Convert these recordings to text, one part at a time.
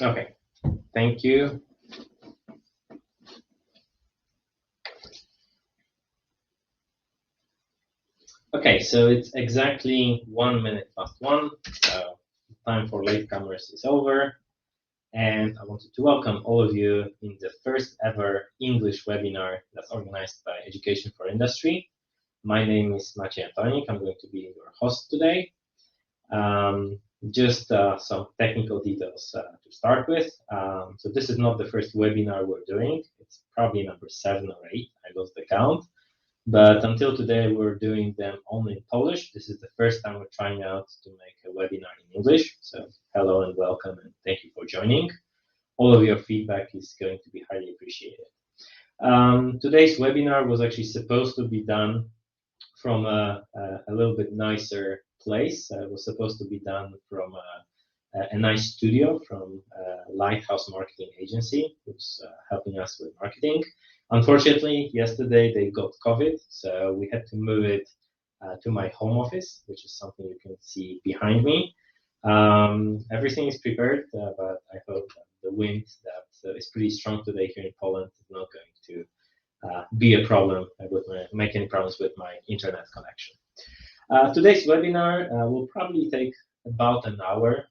Okay, thank you. Okay, so it's exactly 1 minute past 1, so time for latecomers is over. And I wanted to welcome all of you in the first ever English webinar that's organized by Education for Industry. My name is Maciej Antonik. I'm going to be your host today. Just some technical details to start with. So this is not the first webinar we're doing. It's probably number 7 or 8. I lost the count. But until today, we're doing them only in Polish. This is the first time we're trying out to make a webinar in English. So hello and welcome, and thank you for joining. All of your feedback is going to be highly appreciated. Today's webinar was actually supposed to be done from a little bit nicer place. It was supposed to be done from a nice studio from Lighthouse Marketing Agency, who's helping us with marketing. Unfortunately, yesterday they got COVID, so we had to move it to my home office, which is something you can see behind me. Everything is prepared, but I hope the wind that is pretty strong today here in Poland is not going to be a problem, make any problems with my internet connection. Today's webinar will probably take about an hour.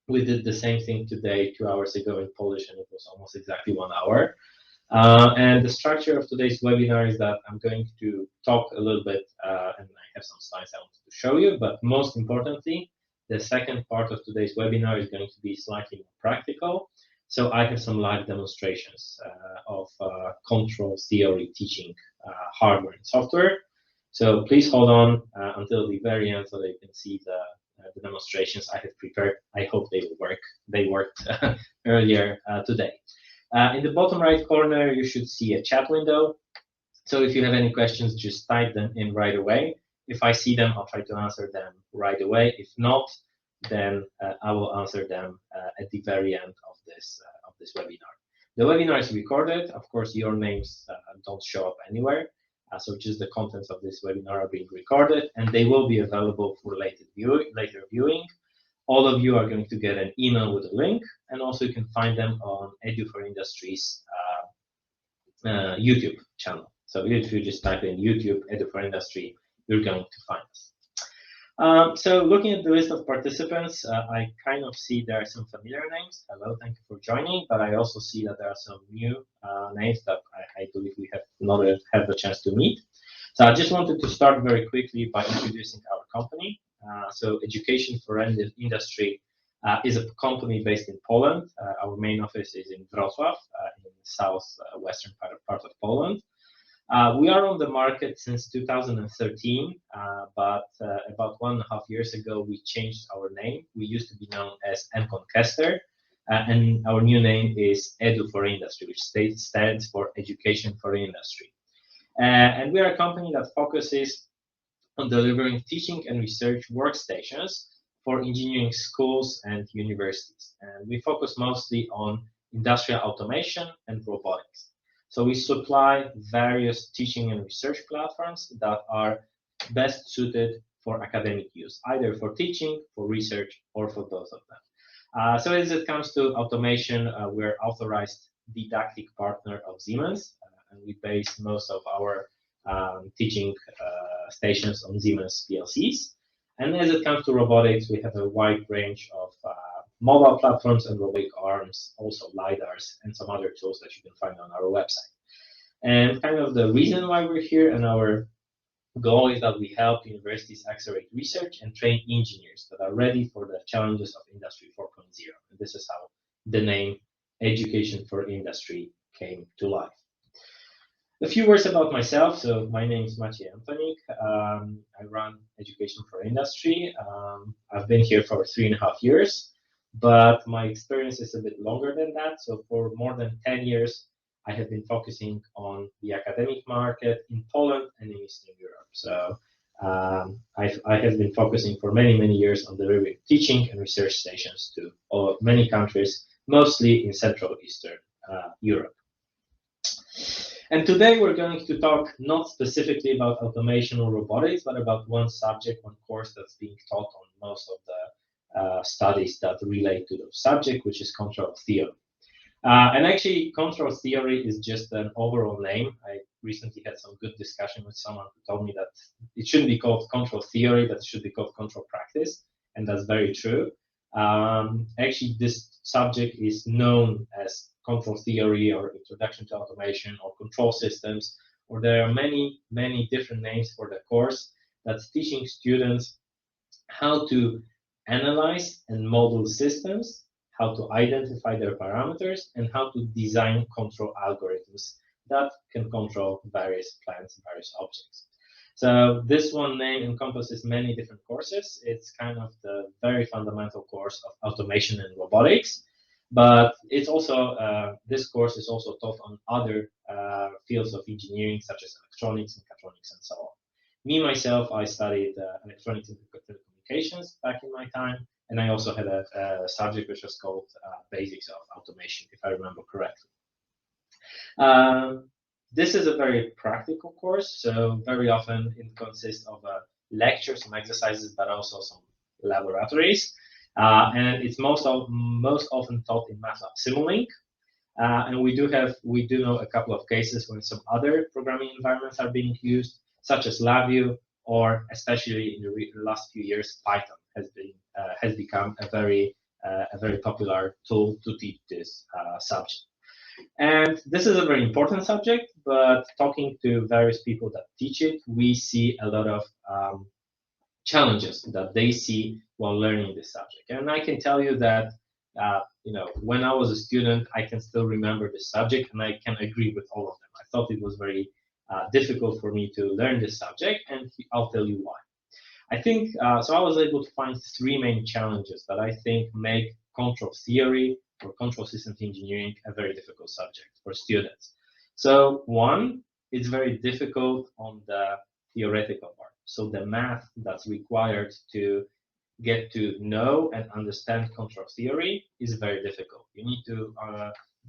We did the same thing today 2 hours ago in Polish, and it was almost exactly 1 hour. And the structure of today's webinar is that I'm going to talk a little bit, and I have some slides I wanted to show you, but most importantly, the second part of today's webinar is going to be slightly more practical. So I have some live demonstrations of control theory teaching hardware and software. So please hold on until the very end so that you can see the demonstrations I have prepared. I hope they will work. They worked earlier today. In the bottom right corner, you should see a chat window. So if you have any questions, just type them in right away. If I see them, I'll try to answer them right away. If not, then I will answer them at the very end of this webinar. The webinar is recorded. Of course, your names don't show up anywhere. So just the contents of this webinar are being recorded, and they will be available for later viewing. All of you are going to get an email with a link, and also you can find them on Edu for Industry's YouTube channel. So if you just type in YouTube Edu for Industry, you're going to find us. So looking at the list of participants, I kind of see there are some familiar names. Hello, thank you for joining. But I also see that there are some new names that I believe we have not had the chance to meet. So I just wanted to start very quickly by introducing our company. So Education for Industry is a company based in Poland. Our main office is in Wrocław, in the southwestern part of Poland. We are on the market since 2013, but about 1.5 years ago, we changed our name. We used to be known as Concaster, and our new name is Edu for Industry, which stands for Education for Industry. And we are a company that focuses on delivering teaching and research workstations for engineering schools and universities. And we focus mostly on industrial automation and robotics. So we supply various teaching and research platforms that are best suited for academic use, either for teaching, for research, or for both of them. So as it comes to automation, we're authorized didactic partner of Siemens, and we base most of our teaching stations on Siemens PLCs. And as it comes to robotics, we have a wide range of mobile platforms and robotic arms, also LiDARs, and some other tools that you can find on our website. And kind of the reason why we're here and our goal is that we help universities accelerate research and train engineers that are ready for the challenges of Industry 4.0. And this is how the name Education for Industry came to life. A few words about myself. So my name is Maciej Antonik. I run Education for Industry. I've been here for 3.5 years, but my experience is a bit longer than that. So for more than 10 years, I have been focusing on the academic market in Poland and in Eastern Europe. So I have been focusing for many, many years on delivering teaching and research stations to many countries, mostly in Central Eastern Europe. And today we're going to talk not specifically about automation or robotics, but about one subject, one course that's being taught on most of the studies that relate to those subject, which is control theory. And actually, control theory is just an overall name. I recently had some good discussion with someone who told me that it shouldn't be called control theory, but it should be called control practice, and that's very true. Actually, this subject is known as control theory or introduction to automation or control systems, or there are many, many different names for the course that's teaching students how to analyze and model systems, how to identify their parameters, and how to design control algorithms that can control various plants, various objects. So this one name encompasses many different courses. It's kind of the very fundamental course of automation and robotics, but it's also this course is also taught on other fields of engineering, such as electronics and mechatronics and so on. Me myself, I studied electronics and telecommunications back in my time, and I also had a subject which was called Basics of Automation, if I remember correctly. This is a very practical course, so very often it consists of lectures, some exercises, but also some laboratories. And it's most often taught in MATLAB Simulink. And we do know a couple of cases when some other programming environments are being used, such as LabVIEW, or especially in the last few years, Python has become a very popular tool to teach this subject. And this is a very important subject, but talking to various people that teach it, we see a lot of challenges that they see while learning this subject. And I can tell you that when I was a student, I can still remember this subject, and I can agree with all of them. I thought it was very difficult for me to learn this subject, and I'll tell you why. I think so. I was able to find three main challenges that I think make control theory or control systems engineering a very difficult subject for students. So one, it's very difficult on the theoretical part. So the math that's required to get to know and understand control theory is very difficult. You need to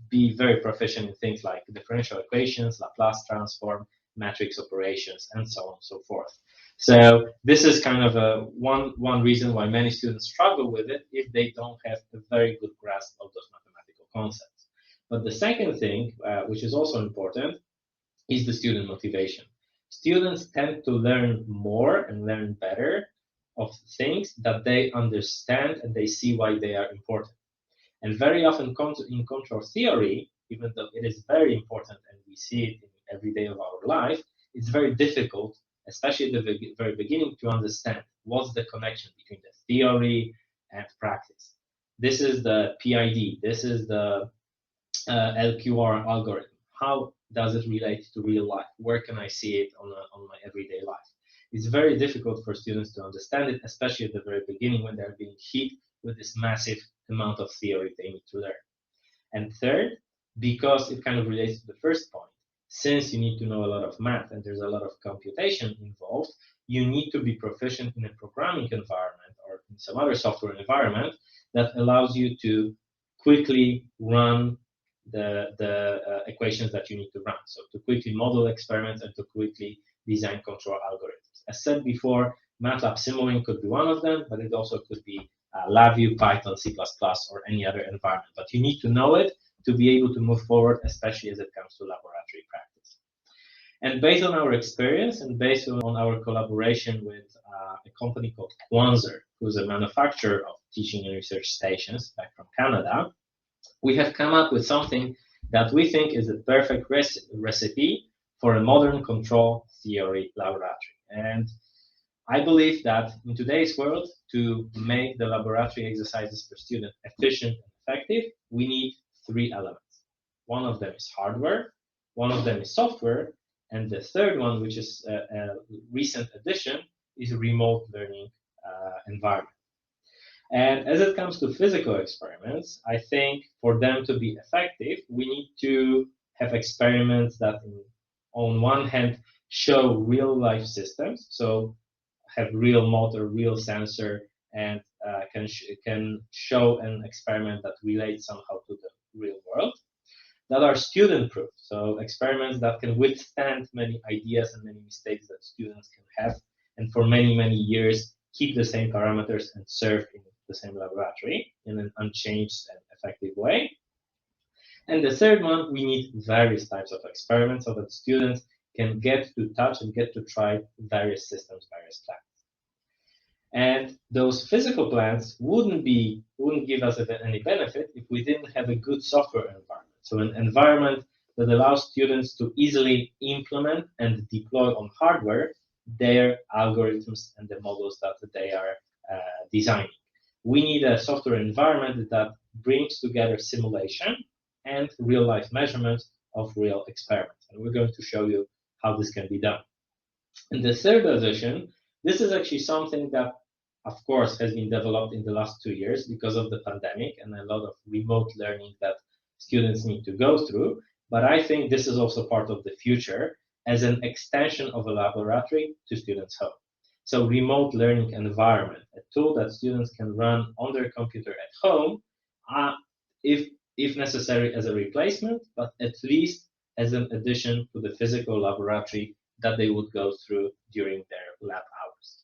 be very proficient in things like differential equations, Laplace transform, matrix operations, and so on and so forth. So this is kind of one reason why many students struggle with it if they don't have a very good grasp of those mathematical concepts. But the second thing, which is also important, is the student motivation. Students tend to learn more and learn better of things that they understand and they see why they are important. And very often in control theory, even though it is very important and we see it in every day of our life, it's very difficult, especially at the very beginning, to understand what's the connection between the theory and practice. This is the PID, this is the LQR algorithm. How does it relate to real life? Where can I see it on my everyday life? It's very difficult for students to understand it, especially at the very beginning when they're being hit with this massive amount of theory they need to learn. And third, because it kind of relates to the first point, since you need to know a lot of math and there's a lot of computation involved, you need to be proficient in a programming environment or in some other software environment that allows you to quickly run the equations that you need to run. So to quickly model experiments and to quickly design control algorithms. As said before, MATLAB Simulink could be one of them, but it also could be LabVIEW, Python, C++, or any other environment. But you need to know it to be able to move forward, especially as it comes to laboratory practice. And based on our experience and based on our collaboration with a company called Quanser, who's a manufacturer of teaching and research stations back from Canada, we have come up with something that we think is a perfect recipe for a modern control theory laboratory. And I believe that in today's world, to make the laboratory exercises for students efficient and effective, we need three elements. One of them is hardware, one of them is software, and the third one, which is a recent addition, is a remote learning environment. And as it comes to physical experiments, I think for them to be effective, we need to have experiments that, on one hand, show real-life systems, so have real motor, real sensor, and can show an experiment that relates somehow to the real world, that are student-proof, so experiments that can withstand many ideas and many mistakes that students can have, and for many, many years keep the same parameters and serve in the same laboratory in an unchanged and effective way. And the third one, we need various types of experiments so that students can get to touch and get to try various systems, various plans. And those physical plans wouldn't give us any benefit if we didn't have a good software environment. So an environment that allows students to easily implement and deploy on hardware their algorithms and the models that they are designing. We need a software environment that brings together simulation and real-life measurement of real experiments. And we're going to show you how this can be done. And the third addition, this is actually something that, of course, has been developed in the last 2 years because of the pandemic and a lot of remote learning that students need to go through. But I think this is also part of the future as an extension of a laboratory to students' home. So remote learning environment, a tool that students can run on their computer at home, if necessary as a replacement, but at least as an addition to the physical laboratory that they would go through during their lab hours.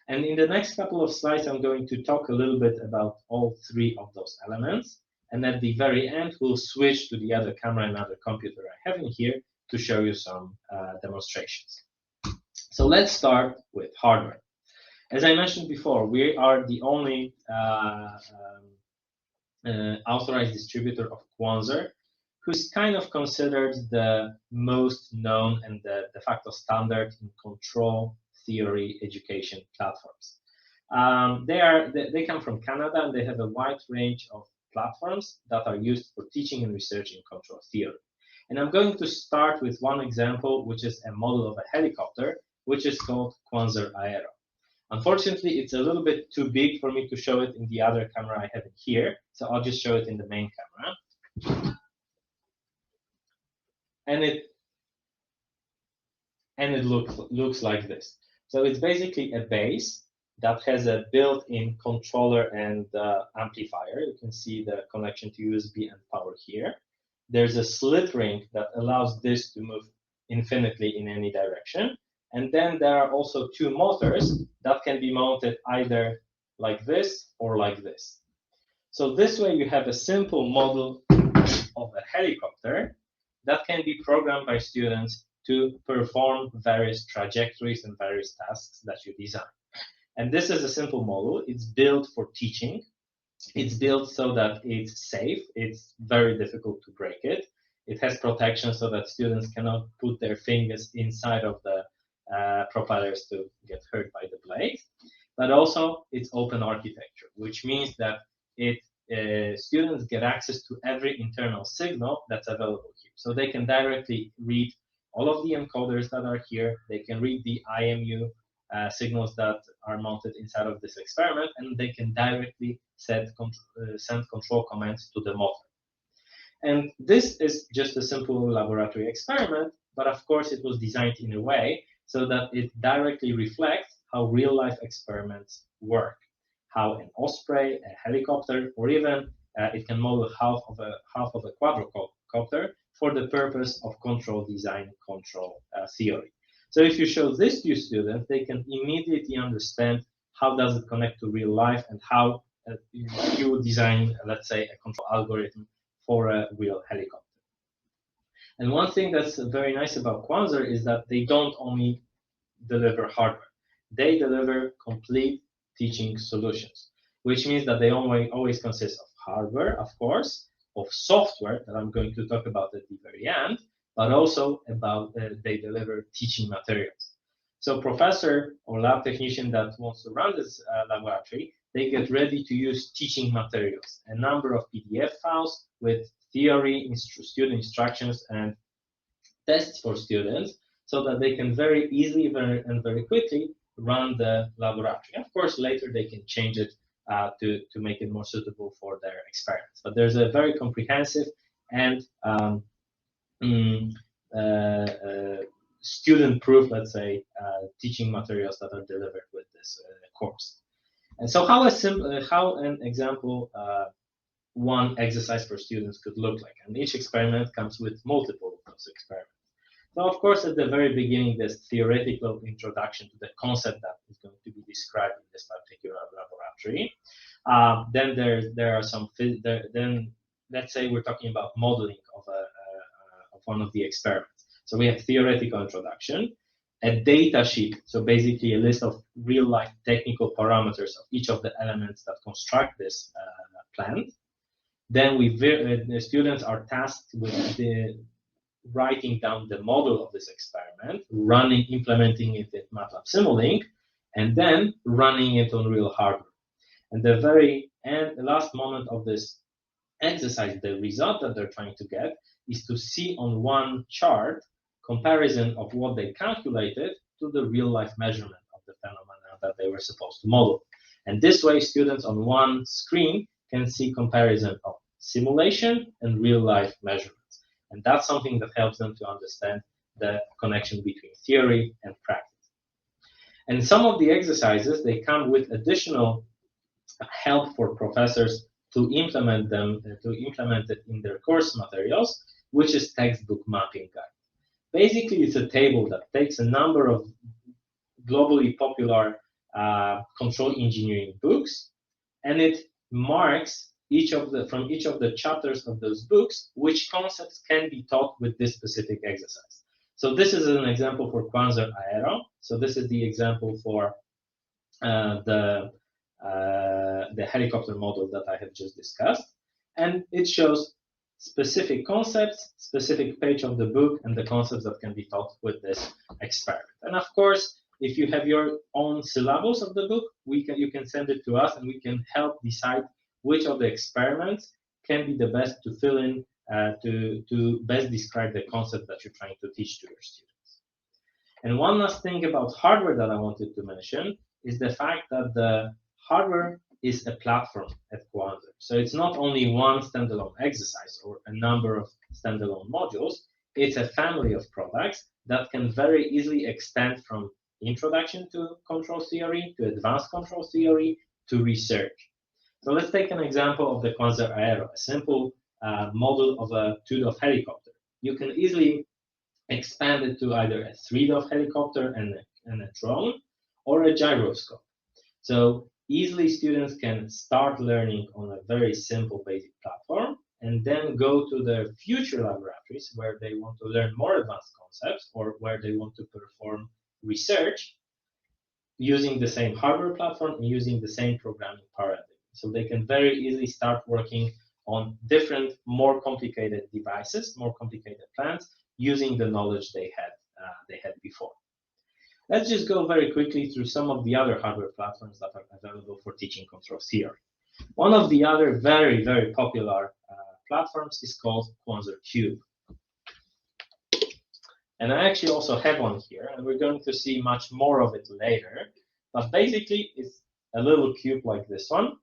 And in the next couple of slides, I'm going to talk a little bit about all three of those elements. And at the very end, we'll switch to the other camera and other computer I have in here to show you some demonstrations. So let's start with hardware. As I mentioned before, we are the only authorized distributor of Quanser, who's kind of considered the most known and the de facto standard in control theory education platforms. They come from Canada, and they have a wide range of platforms that are used for teaching and research in control theory. And I'm going to start with one example, which is a model of a helicopter, which is called Quanser AERO. Unfortunately, it's a little bit too big for me to show it in the other camera I have it here, so I'll just show it in the main camera. And it looks like this. So it's basically a base that has a built-in controller and amplifier. You can see the connection to USB and power here. There's a slit ring that allows this to move infinitely in any direction. And then there are also two motors that can be mounted either like this or like this. So this way you have a simple model of a helicopter that can be programmed by students to perform various trajectories and various tasks that you design. And this is a simple model. It's built for teaching. It's built so that it's safe. It's very difficult to break it. It has protection so that students cannot put their fingers inside of the propellers to get hurt by the blade. But also, it's open architecture, which means that students get access to every internal signal that's available here. So they can directly read all of the encoders that are here. They can read the IMU signals that are mounted inside of this experiment, and they can directly send control commands to the motor. And this is just a simple laboratory experiment, but of course it was designed in a way so that it directly reflects how real-life experiments work, how an osprey, a helicopter, or even it can model half of a quadrocopter for the purpose of control design, control theory. So if you show this to students, they can immediately understand how does it connect to real life and how you would design, let's say, a control algorithm for a real helicopter. And one thing that's very nice about Quanser is that they don't only deliver hardware. They deliver complete teaching solutions, which means that they always consist of hardware, of course, of software that I'm going to talk about at the very end, but also about they deliver teaching materials. So professor or lab technician that wants to run this laboratory, they get ready to use teaching materials, a number of PDF files with theory, student instructions, and tests for students, so that they can very easily and very quickly run the laboratory. Of course, later they can change it to make it more suitable for their experiments. But there's a very comprehensive and student-proof, let's say, teaching materials that are delivered with this course. And so how an example one exercise for students could look like. And each experiment comes with multiple of those experiments. So of course, at the very beginning, there's theoretical introduction to the concept that is going to be described in this particular laboratory. Then there are some, then let's say we're talking about modeling of one of the experiments. So we have theoretical introduction, a data sheet, so basically a list of real-life technical parameters of each of the elements that construct this plant. Then the students are tasked with writing down the model of this experiment, implementing it in MATLAB Simulink, and then running it on real hardware. And the very end, the last moment of this exercise, the result that they're trying to get is to see on one chart comparison of what they calculated to the real-life measurement of the phenomena that they were supposed to model. And this way, students on one screen can see comparison of simulation and real-life measurements. And that's something that helps them to understand the connection between theory and practice. And some of the exercises, they come with additional help for professors to implement it in their course materials, which is textbook mapping guide. Basically, it's a table that takes a number of globally popular control engineering books, and it marks from each of the chapters of those books which concepts can be taught with this specific exercise. So this is an example for Quanser AERO. So this is the example for the helicopter model that I have just discussed, and it shows specific concepts, specific page of the book, and the concepts that can be taught with this experiment. And of course, if you have your own syllabus of the book, you can send it to us, and we can help decide which of the experiments can be the best to fill in to best describe the concept that you're trying to teach to your students. And one last thing about hardware that I wanted to mention is the fact that the hardware is a platform at Quanser. So it's not only one standalone exercise or a number of standalone modules, it's a family of products that can very easily extend from introduction to control theory, to advanced control theory, to research. So let's take an example of the Quanser AERO, a simple model of a two-dove helicopter. You can easily expand it to either a three-dove helicopter and a drone, or a gyroscope. So easily students can start learning on a very simple basic platform, and then go to their future laboratories where they want to learn more advanced concepts or where they want to perform research using the same hardware platform and using the same programming paradigm. So they can very easily start working on different, more complicated devices, more complicated plans, using the knowledge they had before. Let's just go very quickly through some of the other hardware platforms that are available for teaching control theory. One of the other very, very popular platforms is called Quanser Cube. And I actually also have one here, and we're going to see much more of it later. But basically, it's a little cube like this one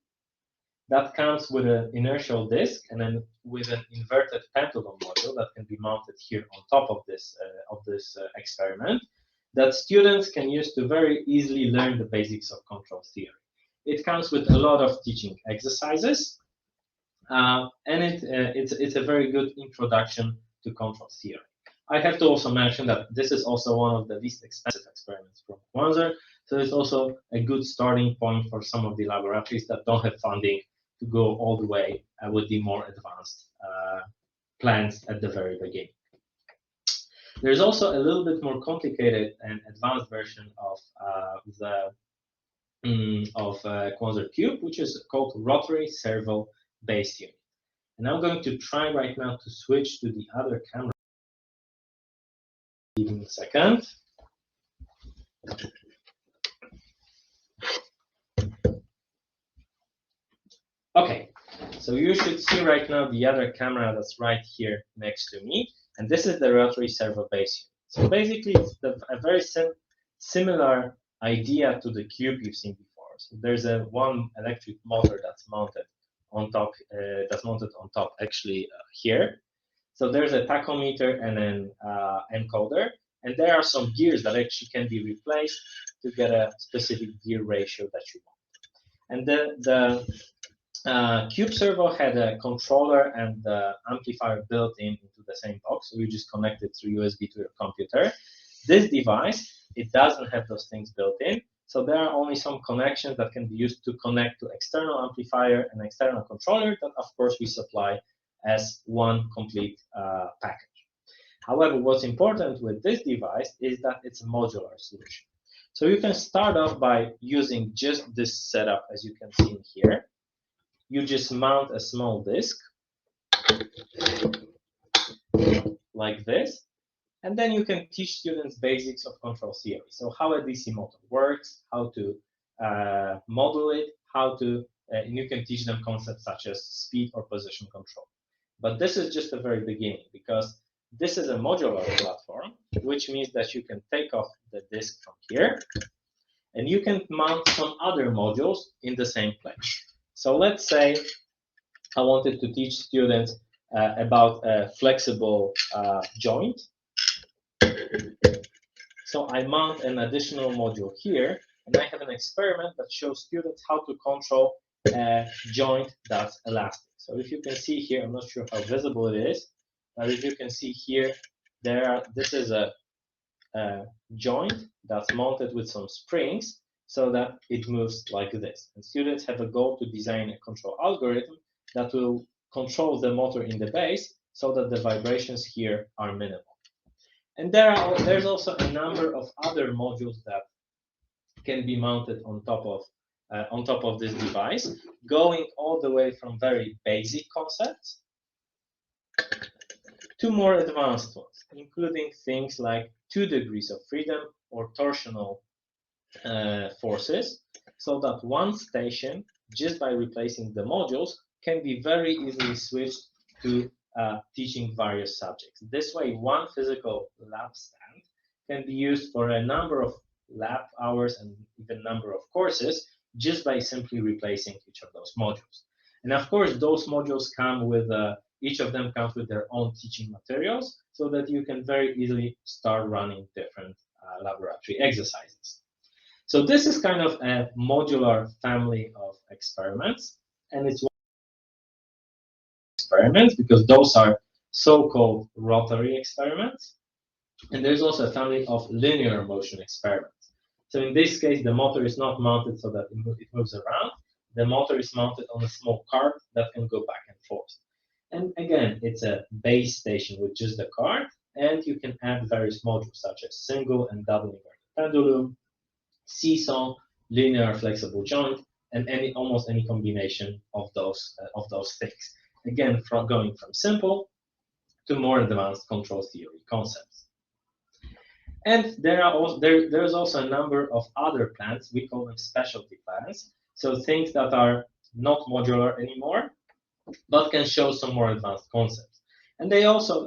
that comes with an inertial disk and then with an inverted pendulum module that can be mounted here on top of this experiment, that students can use to very easily learn the basics of control theory. It comes with a lot of teaching exercises, and it's a very good introduction to control theory. I have to also mention that this is also one of the least expensive experiments from Quanser, so it's also a good starting point for some of the laboratories that don't have funding to go all the way with the more advanced plans at the very beginning. There's also a little bit more complicated and advanced version of Quanser Cube, which is called Rotary Servo based unit. And I'm going to try right now to switch to the other camera. Give me a second. Okay, so you should see right now the other camera that's right here next to me, and this is the Rotary Servo base unit. So basically, it's a very similar idea to the cube you've seen before. So there's one electric motor that's mounted on top, actually here. So there's a tachometer and an encoder, and there are some gears that actually can be replaced to get a specific gear ratio that you want. And the Cube Servo had a controller and the amplifier built into the same box, so you just connect it through USB to your computer. This device, it doesn't have those things built in, So there are only some connections that can be used to connect to external amplifier and external controller that, of course, we supply as one complete package. However, what's important with this device is that it's a modular solution. So you can start off by using just this setup, as you can see in here. You just mount a small disk like this, and then you can teach students basics of control theory. So how a DC motor works, how to model it, and you can teach them concepts such as speed or position control. But this is just the very beginning, because this is a modular platform, which means that you can take off the disk from here, and you can mount some other modules in the same place. So let's say I wanted to teach students about a flexible joint. So I mount an additional module here, and I have an experiment that shows students how to control a joint that's elastic. So if you can see here, I'm not sure how visible it is, but if you can see here, this is a joint that's mounted with some springs so that it moves like this. And students have a goal to design a control algorithm that will control the motor in the base so that the vibrations here are minimal. And there's also a number of other modules that can be mounted on top of this device, going all the way from very basic concepts to more advanced ones, including things like 2 degrees of freedom or torsional forces, so that one station, just by replacing the modules, can be very easily switched to teaching various subjects. This way, one physical lab stand can be used for a number of lab hours and even number of courses just by simply replacing each of those modules. And of course, those modules come with, each of them comes with their own teaching materials so that you can very easily start running different laboratory exercises. So this is kind of a modular family of experiments, and it's experiments because those are so-called rotary experiments. And there's also a family of linear motion experiments. So in this case, the motor is not mounted so that it moves around. The motor is mounted on a small cart that can go back and forth. And again, it's a base station with just the cart, and you can add various modules such as single and double inverted pendulum, seesaw, linear flexible joint, and almost any combination of those things. Again, going from simple to more advanced control theory concepts. And there's also a number of other plans. We call them specialty plans. So things that are not modular anymore, but can show some more advanced concepts. And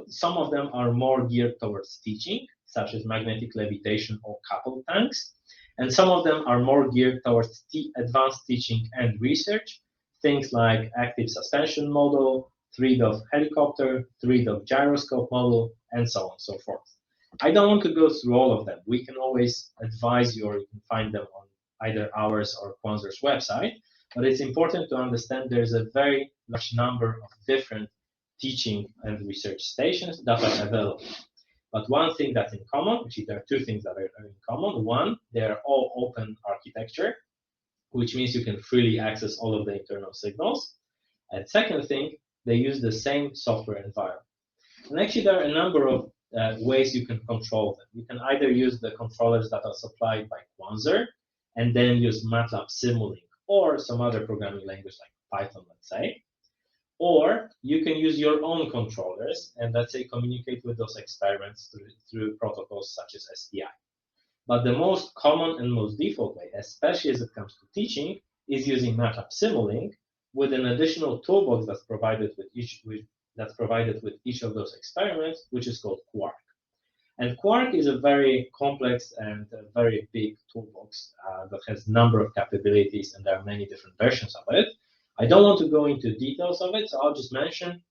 some of them are more geared towards teaching, such as magnetic levitation or coupled tanks. And some of them are more geared towards advanced teaching and research, things like active suspension model, 3-DOF helicopter, 3-DOF gyroscope model, and so on and so forth. I don't want to go through all of them. We can always advise you, or you can find them on either ours or Quanser's website. But it's important to understand there's a very large number of different teaching and research stations that are available. But one thing that's in common, actually there are 2 things that are in common. One, they're all open architecture, which means you can freely access all of the internal signals. And second thing, they use the same software environment. And actually there are a number of ways you can control them. You can either use the controllers that are supplied by Quanser, and then use MATLAB Simulink or some other programming language like Python, let's say. Or you can use your own controllers and, let's say, communicate with those experiments through protocols such as SPI. But the most common and most default way, especially as it comes to teaching, is using MATLAB Simulink with an additional toolbox that's provided with each of those experiments, which is called Quark. And Quark is a very complex and a very big toolbox that has a number of capabilities, and there are many different versions of it. I don't want to go into details of it, so I'll just mention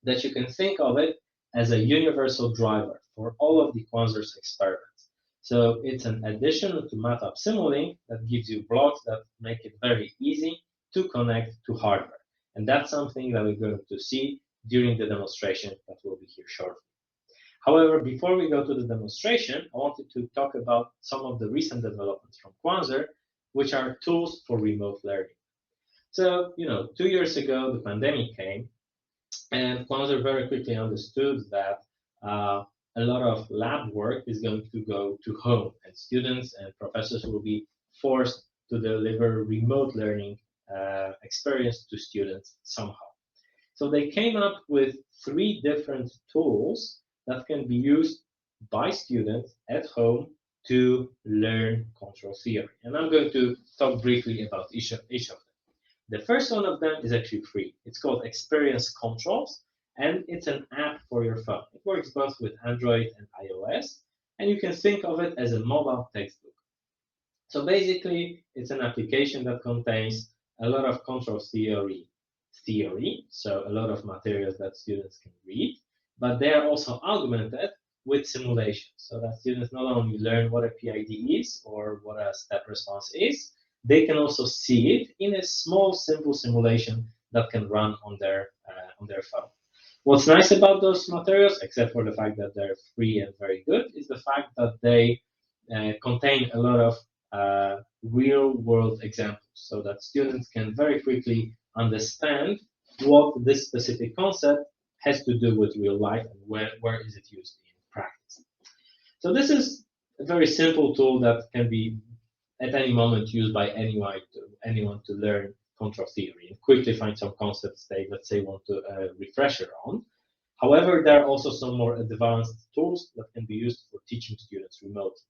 that you can think of it as a universal driver for all of the Quanser's experiments. So it's an addition to MATLAB Simulink that gives you blocks that make it very easy to connect to hardware. And that's something that we're going to see during the demonstration that will be here shortly. However, before we go to the demonstration, I wanted to talk about some of the recent developments from Quanser, which are tools for remote learning. So, 2 years ago, the pandemic came, and Quanser very quickly understood that a lot of lab work is going to go to home, and students and professors will be forced to deliver remote learning experience to students somehow. So they came up with 3 different tools that can be used by students at home to learn control theory. And I'm going to talk briefly about each of them. The first one of them is actually free. It's called Experience Controls, and it's an app for your phone. It works both with Android and iOS, and you can think of it as a mobile textbook. So basically, it's an application that contains a lot of control theory, so a lot of materials that students can read, but they are also augmented with simulations, so that students not only learn what a PID is or what a step response is, they can also see it in a small, simple simulation that can run on their phone. What's nice about those materials, except for the fact that they're free and very good, is the fact that they contain a lot of real-world examples, so that students can very quickly understand what this specific concept has to do with real life and where is it used in practice. So this is a very simple tool that can be at any moment used by anyone to learn control theory and quickly find some concepts they, let's say, want to refresher on. However, there are also some more advanced tools that can be used for teaching students remotely.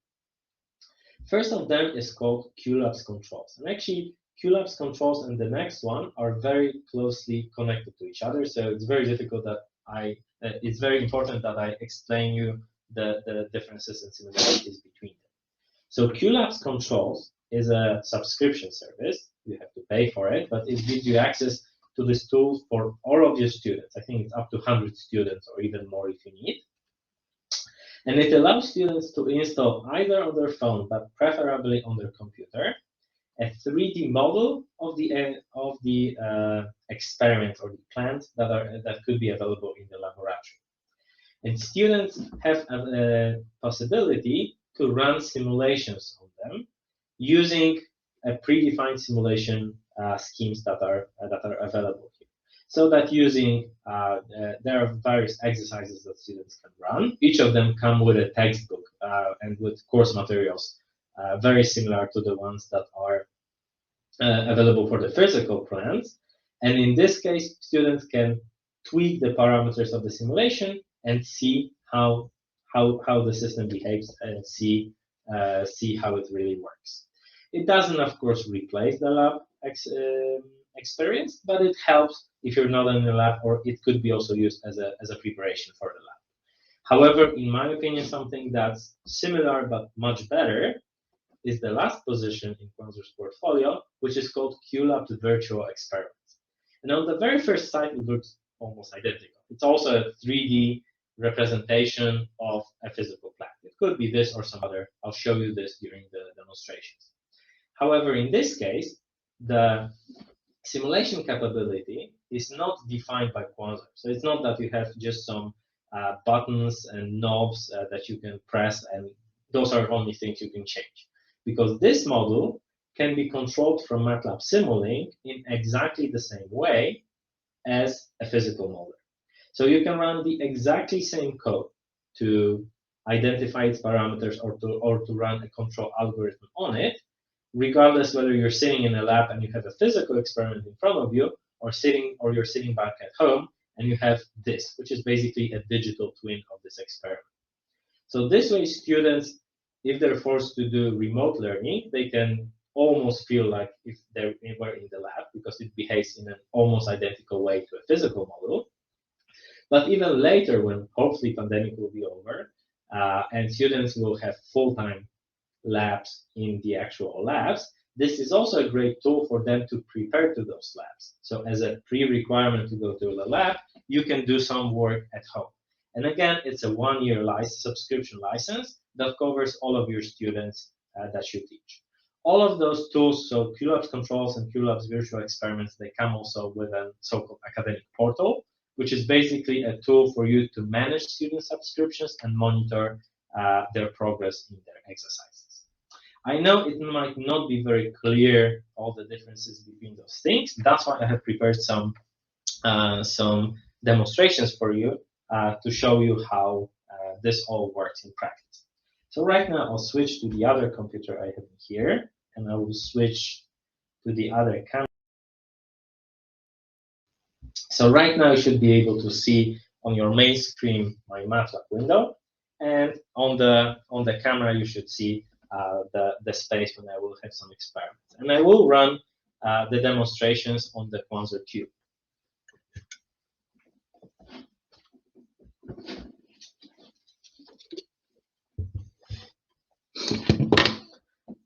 First of them is called Qlabs Controls. And actually, Qlabs Controls and the next one are very closely connected to each other. So it's very difficult that it's very important that I explain you the differences and similarities between them. So Qlabs Controls is a subscription service. You have to pay for it, but it gives you access to this tool for all of your students. I think it's up to 100 students or even more if you need. And it allows students to install either on their phone, but preferably on their computer, a 3D model of the experiment or the plant that could be available in the laboratory. And students have a possibility to run simulations on them using a predefined simulation schemes that are available here. So that using there are various exercises that students can run. Each of them come with a textbook and with course materials very similar to the ones that are available for the physical plants. And in this case, students can tweak the parameters of the simulation and see how the system behaves and see how it really works. It doesn't, of course, replace the lab experience, but it helps if you're not in the lab, or it could be also used as a preparation for the lab. However, in my opinion, something that's similar but much better is the last position in Quanser's portfolio, which is called Qlabs Virtual Experiments. And on the very first site, it looks almost identical. It's also a 3D representation of a physical plant. It could be this or some other. I'll show you this during the demonstrations. However, in this case, the simulation capability is not defined by Quanser. So it's not that you have just some buttons and knobs that you can press, and those are only things you can change. Because this model can be controlled from MATLAB Simulink in exactly the same way as a physical model. So you can run the exactly same code to identify its parameters or to run a control algorithm on it, regardless whether you're sitting in a lab and you have a physical experiment in front of you, or you're sitting back at home and you have this, which is basically a digital twin of this experiment. So this way, students, if they're forced to do remote learning, they can almost feel like if they were in the lab, because it behaves in an almost identical way to a physical model. But even later, when hopefully pandemic will be over, and students will have full-time labs in the actual labs, this is also a great tool for them to prepare to those labs. So as a pre-requirement to go to the lab, you can do some work at home. And again, it's a 1-year subscription license that covers all of your students that you teach. All of those tools, so Qlabs Controls and Qlabs Virtual Experiments, they come also with a so-called academic portal which is basically a tool for you to manage student subscriptions and monitor their progress in their exercises. I know it might not be very clear all the differences between those things. That's why I have prepared some demonstrations for you to show you how this all works in practice. So right now I'll switch to the other computer I have here, and I will switch to the other camera. So right now you should be able to see on your main screen my MATLAB window, and on the camera you should see the space when I will have some experiments. And I will run the demonstrations on the Quanser cube.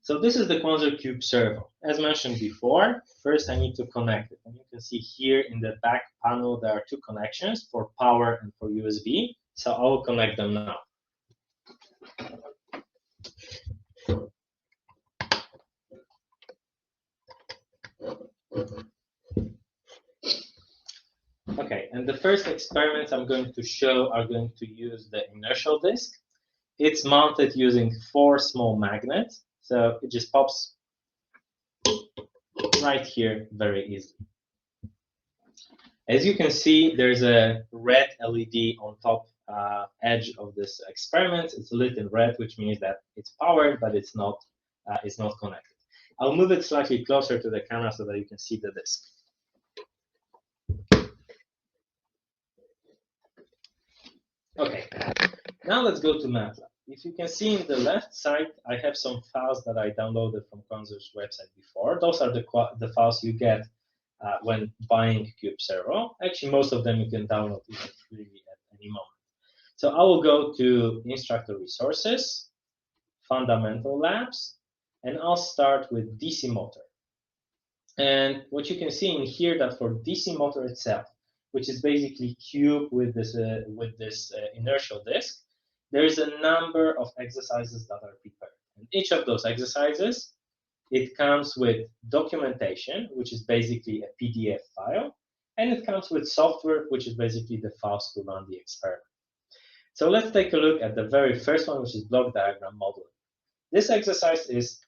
So this is the Quanser cube servo. As mentioned before, first I need to connect it. And you can see here in the back panel there are two connections for power and for USB. So I will connect them now. Okay, and the first experiments I'm going to show are going to use the inertial disk. It's mounted using 4 small magnets, so it just pops right here very easily. As you can see, there's a red LED on top edge of this experiment. It's lit in red, which means that it's powered, but it's not connected. I'll move it slightly closer to the camera so that you can see the disk. Okay, now let's go to MATLAB. If you can see in the left side, I have some files that I downloaded from Quanser's website before. Those are the files you get when buying Cube Servo. Actually, most of them you can download freely at any moment. So I will go to Instructor Resources, Fundamental Labs, and I'll start with DC motor. And what you can see in here that for DC motor itself, which is basically cube with this inertial disk, there is a number of exercises that are prepared. And each of those exercises, it comes with documentation, which is basically a PDF file, and it comes with software, which is basically the files to run the experiment. So let's take a look at the very first one, which is block diagram modeling. This exercise is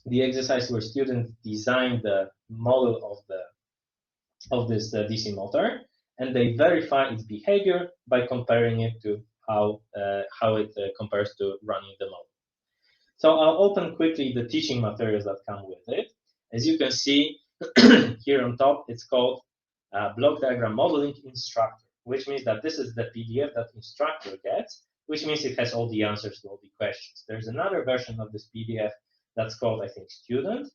the exercise where students design the model of this DC motor, and they verify its behavior by comparing it to how it compares to running the model. So I'll open quickly the teaching materials that come with it. As you can see here on top, it's called Block Diagram Modeling Instructor, which means that this is the PDF that instructor gets, which means it has all the answers to all the questions. There's another version of this PDF that's called, I think, Student.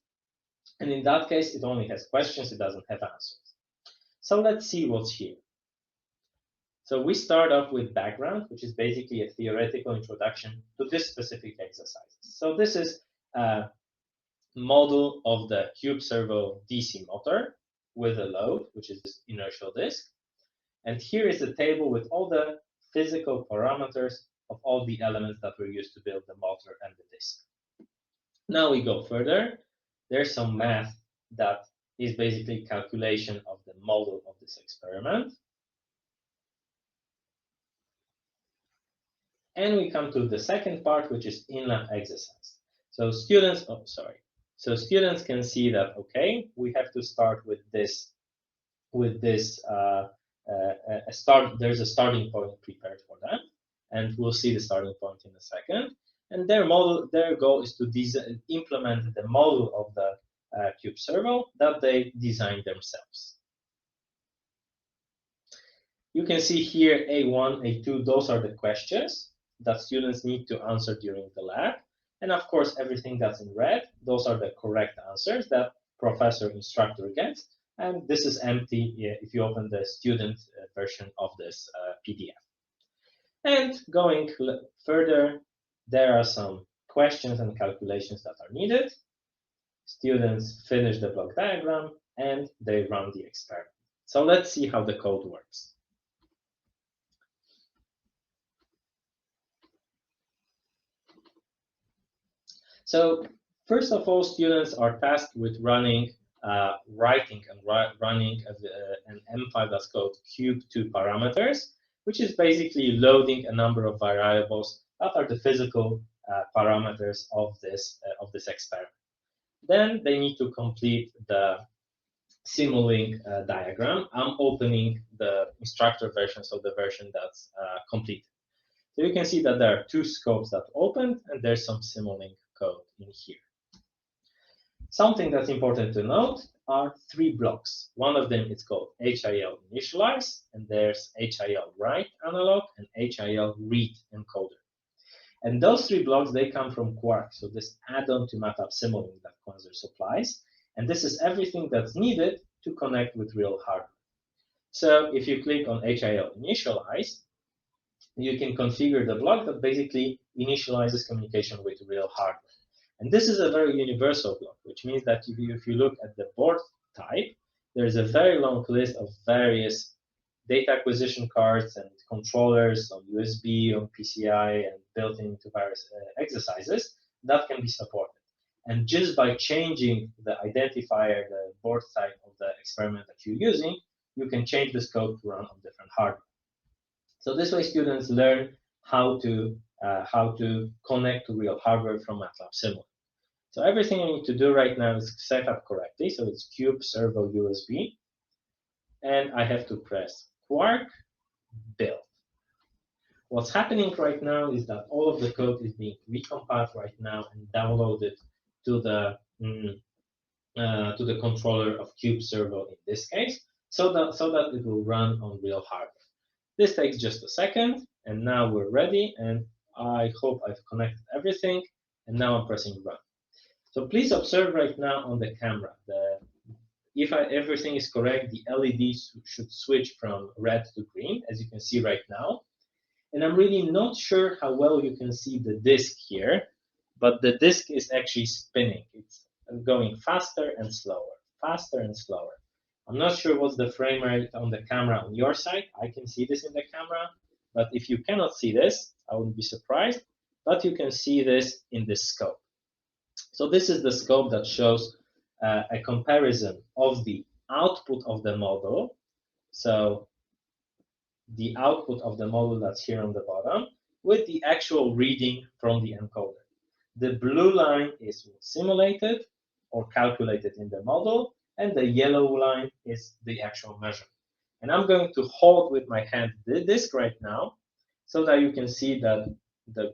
And in that case, it only has questions, it doesn't have answers. So let's see what's here. So we start off with background, which is basically a theoretical introduction to this specific exercise. So this is a model of the Cube Servo DC motor with a load, which is this inertial disk. And here is a table with all the physical parameters of all the elements that were used to build the motor and the disk. Now we go further. There's some math that is basically calculation of the model of this experiment. And we come to the second part, which is in-lab exercise. So students, So students can see that, okay, we have to start with this, there's a starting point prepared for them, and we'll see the starting point in a second. And their goal is to implement the model of the Cube Servo that they designed themselves. You can see here A1, A2, those are the questions that students need to answer during the lab. And of course, everything that's in red, those are the correct answers that professor instructor gets. And this is empty if you open the student version of this PDF. And going further, there are some questions and calculations that are needed. Students finish the block diagram and they run the experiment. So let's see how the code works. So first of all, students are tasked with running writing and running an M5 that's called cube2 parameters, which is basically loading a number of variables that are the physical parameters of this experiment. Then they need to complete the Simulink diagram. I'm opening the instructor version, so the version that's completed. So you can see that there are two scopes that opened, and there's some Simulink code in here. Something that's important to note are three blocks. One of them is called HIL initialize, and there's HIL write analog and HIL read encoder. And those three blocks, they come from Quark, so this add-on to MATLAB Simulink that Quanser supplies. And this is everything that's needed to connect with real hardware. So if you click on HIL initialize, you can configure the block that basically initializes communication with real hardware. And this is a very universal block, which means that if you look at the board type, there's a very long list of various data acquisition cards and controllers on USB, on PCI, and built into various exercises that can be supported. And just by changing the identifier, the board type of the experiment that you're using, you can change the scope to run on different hardware. So this way, students learn how to connect to real hardware from MATLAB Simulink. So everything I need to do right now is set up correctly. So it's Cube, Servo, USB. And I have to press Quark, build. What's happening right now is that all of the code is being recompiled right now and downloaded to the controller of Cube Servo in this case, so that it will run on real hardware. This takes just a second, and now we're ready. And I hope I've connected everything. And now I'm pressing run. So please observe right now on the camera. If everything is correct, the LED should switch from red to green, as you can see right now. And I'm really not sure how well you can see the disk here, but the disk is actually spinning. It's going faster and slower, faster and slower. I'm not sure what's the frame rate on the camera on your side. I can see this in the camera, but if you cannot see this, I wouldn't be surprised, but you can see this in the scope. So this is the scope that shows a comparison of the output of the model. So the output of the model that's here on the bottom with the actual reading from the encoder. The blue line is simulated or calculated in the model, and the yellow line is the actual measurement. And I'm going to hold with my hand the disk right now so that you can see that the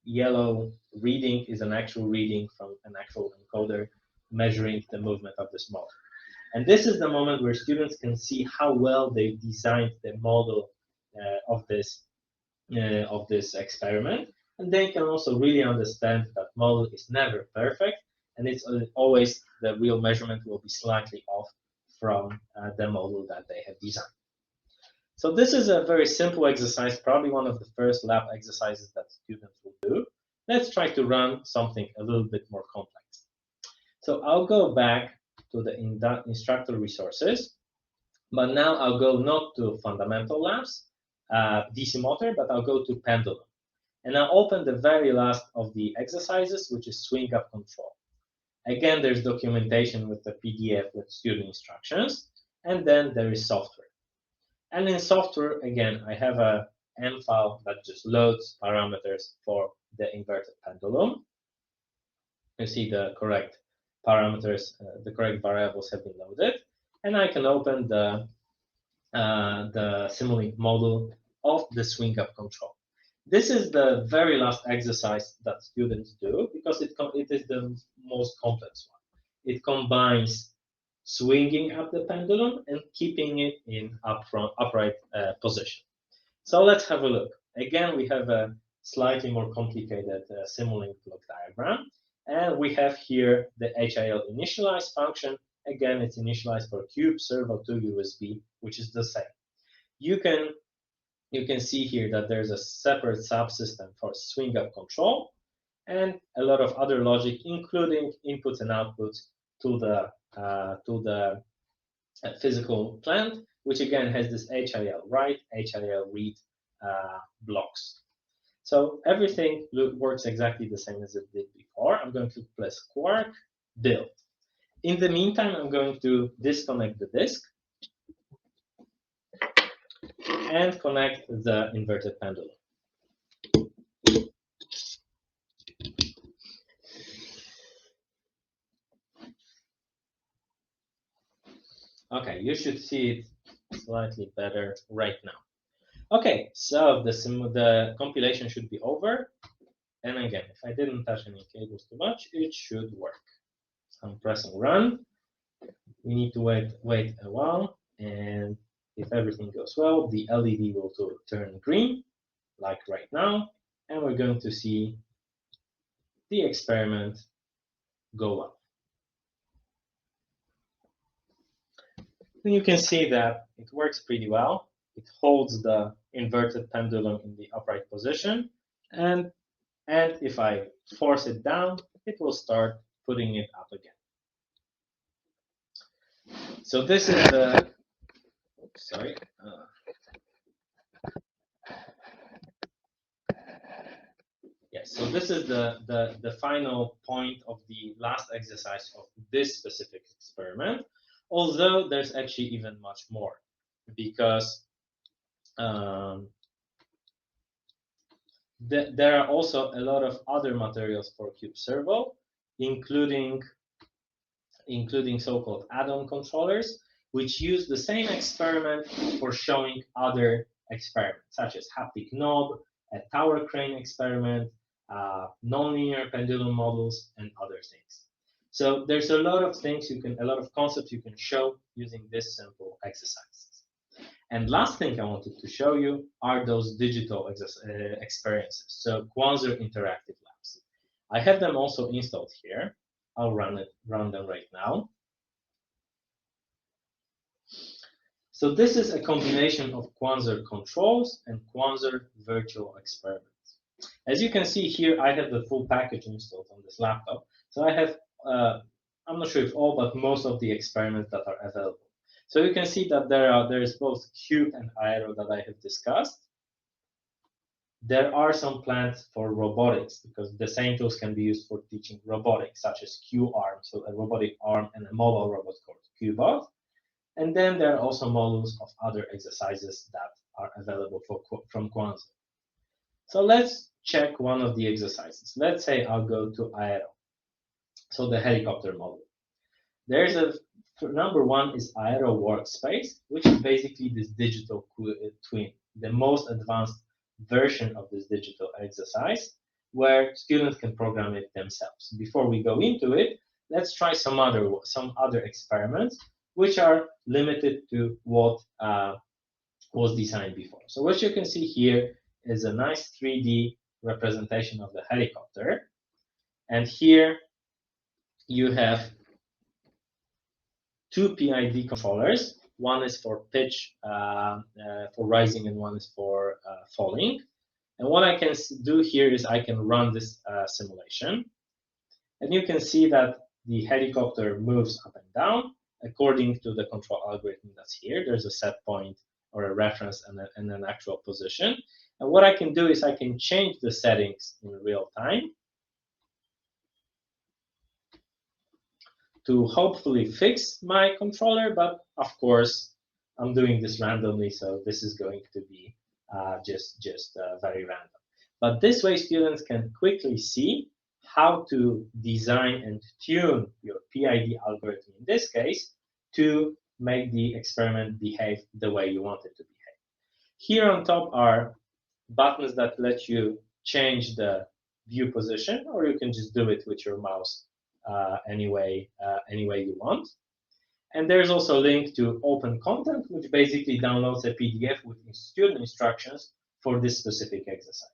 yellow reading is an actual reading from an actual encoder measuring the movement of this model. And this is the moment where students can see how well they designed the model of this experiment, and they can also really understand that model is never perfect, and it's always the real measurement will be slightly off from the model that they have designed. So this is a very simple exercise, probably one of the first lab exercises that students will do. Let's try to run something a little bit more complex. So I'll go back to the instructor resources, but now I'll go not to fundamental labs, DC motor, but I'll go to pendulum. And I'll open the very last of the exercises, which is swing up control. Again, there's documentation with the PDF with student instructions, and then there is software. And in software, again, I have a M file that just loads parameters for the inverted pendulum. You see the correct parameters, the correct variables have been loaded, and I can open the Simulink model of the swing up control. This is the very last exercise that students do because it is the most complex one. It combines swinging up the pendulum and keeping it in upright position. So let's have a look. Again, we have a slightly more complicated Simulink block diagram. And we have here the HIL initialize function. Again, it's initialized for Cube, Servo to USB, which is the same. You can see here that there's a separate subsystem for swing up control and a lot of other logic, including inputs and outputs to the physical plant, which again has this HIL write, HIL read blocks. So everything works exactly the same as it did before. I'm going to press Quark, build. In the meantime, I'm going to disconnect the disk and connect the inverted pendulum. Okay, you should see it slightly better right now. Okay, so the compilation should be over. And again, if I didn't touch any cables too much, it should work. So I'm pressing run. We need to wait a while, and if everything goes well, the LED will turn green, like right now, and we're going to see the experiment go up. And you can see that it works pretty well. It holds the inverted pendulum in the upright position, and if I force it down, it will start putting it up again. So this is the, oops, sorry. Yes, so this is the final point of the last exercise of this specific experiment, although there's actually even much more, because there are also a lot of other materials for Qlabs Servo, including so-called add-on controllers, which use the same experiment for showing other experiments, such as haptic knob, a tower crane experiment, nonlinear pendulum models, and other things. So there's a lot of things a lot of concepts you can show using this simple exercises. And last thing I wanted to show you are those digital experiences. So Quanser Interactive Labs. I have them also installed here. I'll run them right now. So this is a combination of Quanser controls and Quanser virtual experiments. As you can see here, I have the full package installed on this laptop. So I have, I'm not sure if all, but most of the experiments that are available. So you can see that there is both Qube and AERO that I have discussed. There are some plans for robotics, because the same tools can be used for teaching robotics, such as Qarm, so a robotic arm and a mobile robot called Qbot. And then there are also models of other exercises that are available from Quanser. So let's check one of the exercises. Let's say I'll go to AERO, so the helicopter model. There's number one is AERO Workspace, which is basically this digital twin, the most advanced version of this digital exercise, where students can program it themselves. Before we go into it, let's try some other experiments, which are limited to what was designed before. So what you can see here is a nice 3D representation of the helicopter. And here you have two PID controllers. One is for pitch, for rising, and one is for falling. And what I can do here is I can run this simulation. And you can see that the helicopter moves up and down according to the control algorithm that's here. There's a set point or a reference and an actual position. And what I can do is I can change the settings in real time to hopefully fix my controller, but of course I'm doing this randomly, so this is going to be just very random. But this way students can quickly see how to design and tune your PID algorithm, in this case, to make the experiment behave the way you want it to behave. Here on top are buttons that let you change the view position, or you can just do it with your mouse any way you want. And there's also a link to open content, which basically downloads a PDF with student instructions for this specific exercise.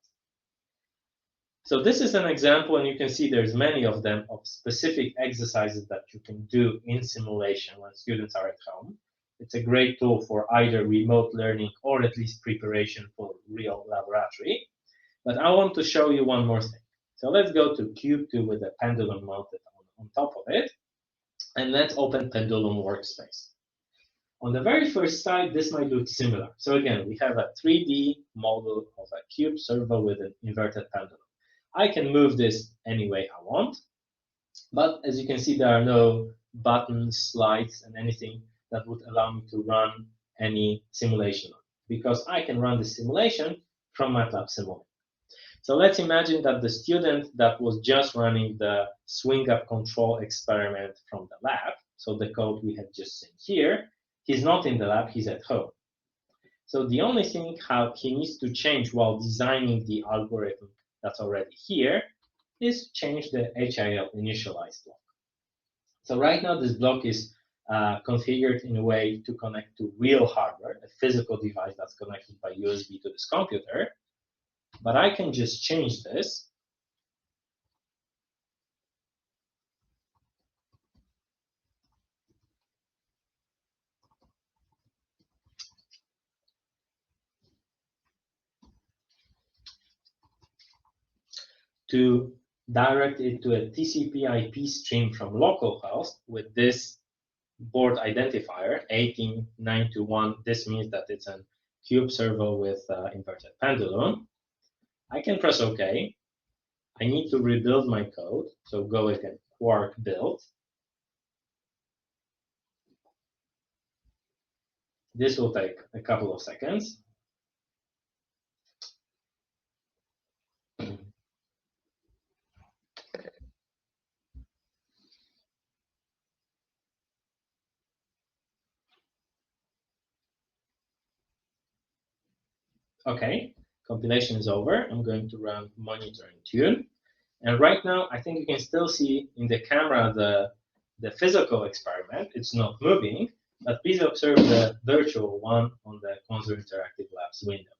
So this is an example, and you can see there's many of them, of specific exercises that you can do in simulation when students are at home. It's a great tool for either remote learning or at least preparation for real laboratory. But I want to show you one more thing. So let's go to Cube 2 with a pendulum mounted on top of it. And let's open Pendulum Workspace. On the very first side, this might look similar. So again, we have a 3D model of a Qlabs Servo with an inverted pendulum. I can move this any way I want. But as you can see, there are no buttons, slides, and anything that would allow me to run any simulation on, because I can run the simulation from MATLAB Simulink. So let's imagine that the student that was just running the swing up control experiment from the lab, so the code we had just seen here, he's not in the lab, he's at home. So the only thing how he needs to change while designing the algorithm that's already here is change the HIL initialize block. So right now this block is configured in a way to connect to real hardware, a physical device that's connected by USB to this computer. But I can just change this to direct it to a TCP/IP stream from localhost with this board identifier 18921. This means that it's a cube servo with inverted pendulum. I can press OK. I need to rebuild my code, so go again, Quark build. This will take a couple of seconds. Okay, compilation is over. I'm going to run monitor and tune. And right now, I think you can still see in the camera the physical experiment. It's not moving, but please observe the virtual one on the Quanser Interactive Labs window.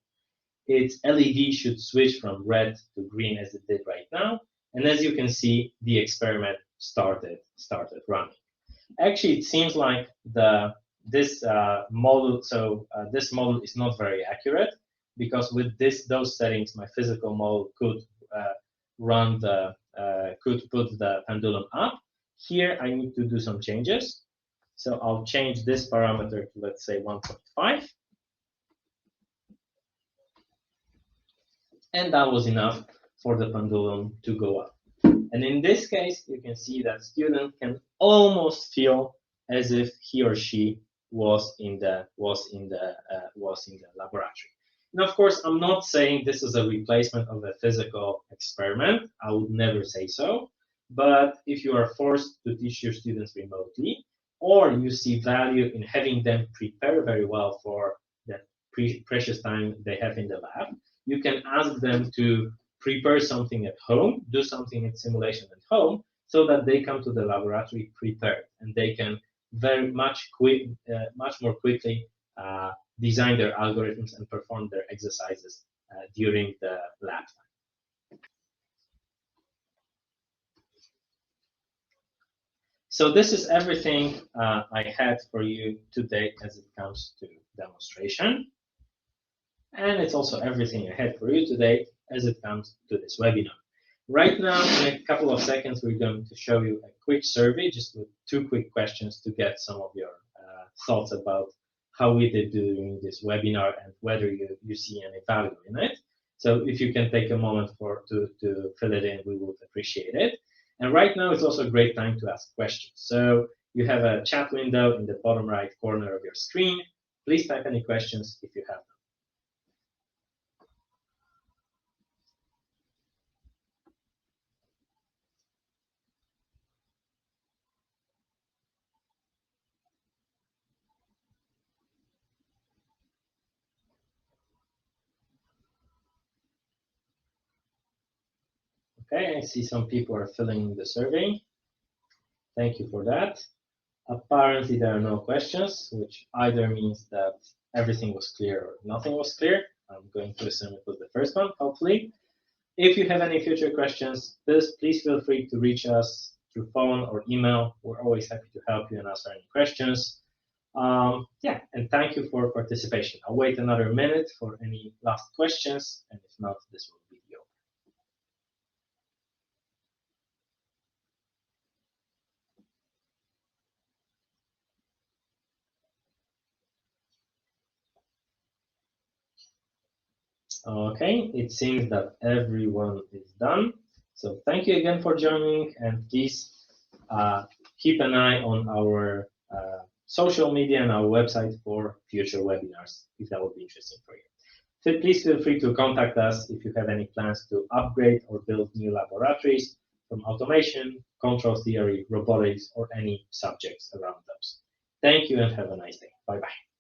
Its LED should switch from red to green as it did right now. And as you can see, the experiment started running. Actually, it seems like this model, this model is not very accurate, because with those settings, my physical model could could put the pendulum up. Here, I need to do some changes. So I'll change this parameter to, let's say, 1.5. And that was enough for the pendulum to go up. And in this case, you can see that student can almost feel as if he or she was in the laboratory. And of course, I'm not saying this is a replacement of a physical experiment. I would never say so. But if you are forced to teach your students remotely, or you see value in having them prepare very well for the precious time they have in the lab, you can ask them to prepare something at home, do something in simulation at home, so that they come to the laboratory prepared, and they can much more quickly design their algorithms and perform their exercises during the lab time. So this is everything I had for you today as it comes to demonstration. And it's also everything I had for you today as it comes to this webinar. Right now, in a couple of seconds, we're going to show you a quick survey, just with 2 quick questions to get some of your thoughts about how we did during this webinar and whether you see any value in it. So if you can take a moment to fill it in, we would appreciate it. And right now, it's also a great time to ask questions. So you have a chat window in the bottom right corner of your screen. Please type any questions if you have them. Okay, I see some people are filling the survey. Thank you for that. Apparently, there are no questions, which either means that everything was clear or nothing was clear. I'm going to assume it was the first one, hopefully. If you have any future questions, please feel free to reach us through phone or email. We're always happy to help you and answer any questions. Yeah, and thank you for participation. I'll wait another minute for any last questions, and if not, this will be the Okay, it seems that everyone is done. So thank you again for joining, and please Keep an eye on our social media and our website for future webinars, if that would be interesting for you. So please feel free to contact us if you have any plans to upgrade or build new laboratories from automation, control theory, robotics, or any subjects around those. Thank you and have a nice day. Bye-bye.